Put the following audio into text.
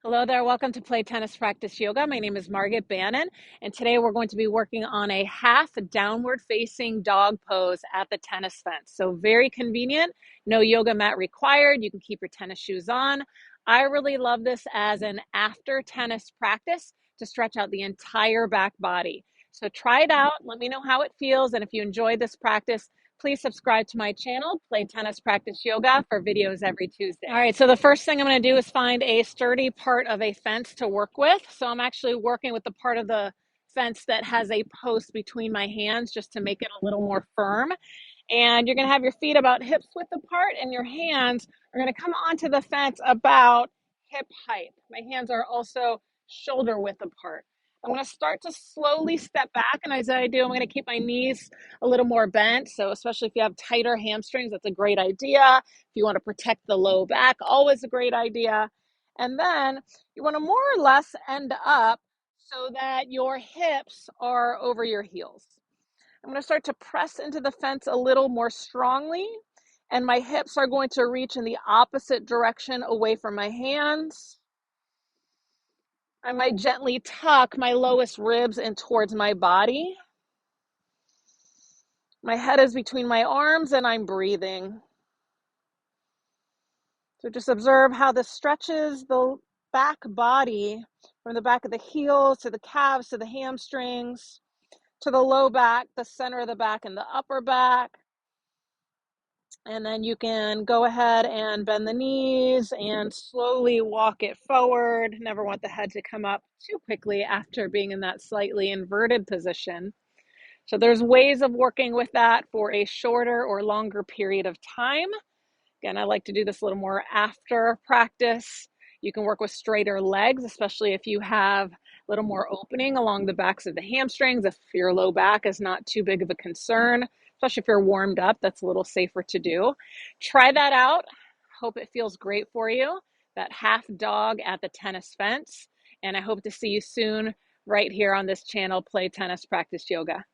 Hello there, welcome to Play Tennis Practice Yoga. My name is Margaret Bannon, and today we're going to be working on a half downward facing dog pose at the tennis fence. So very convenient, no yoga mat required. You can keep your tennis shoes on. I really love this as an after tennis practice to stretch out the entire back body. So try it out, let me know how it feels, and if you enjoyed this practice, please subscribe to my channel, Play Tennis Practice Yoga, for videos every Tuesday. All right, so the first thing I'm going to do is find a sturdy part of a fence to work with. So I'm actually working with the part of the fence that has a post between my hands just to make it a little more firm. And you're going to have your feet about hips width apart, and your hands are going to come onto the fence about hip height. My hands are also shoulder width apart. I'm going to start to slowly step back, and as I do, I'm going to keep my knees a little more bent. So especially if you have tighter hamstrings, that's a great idea. If you want to protect the low back, always a great idea. And then you want to more or less end up so that your hips are over your heels. I'm going to start to press into the fence a little more strongly, and my hips are going to reach in the opposite direction away from my hands. I might gently tuck my lowest ribs in towards my body. My head is between my arms and I'm breathing. So just observe how this stretches the back body from the back of the heels to the calves to the hamstrings to the low back, the center of the back, and the upper back. And then you can go ahead and bend the knees and slowly walk it forward. Never want the head to come up too quickly after being in that slightly inverted position. So there's ways of working with that for a shorter or longer period of time. Again, I like to do this a little more after practice. You can work with straighter legs, especially if you have a little more opening along the backs of the hamstrings, if your low back is not too big of a concern, especially if you're warmed up, that's a little safer to do. Try that out. Hope it feels great for you, that half dog at the tennis fence. And I hope to see you soon right here on this channel, Play Tennis Practice Yoga.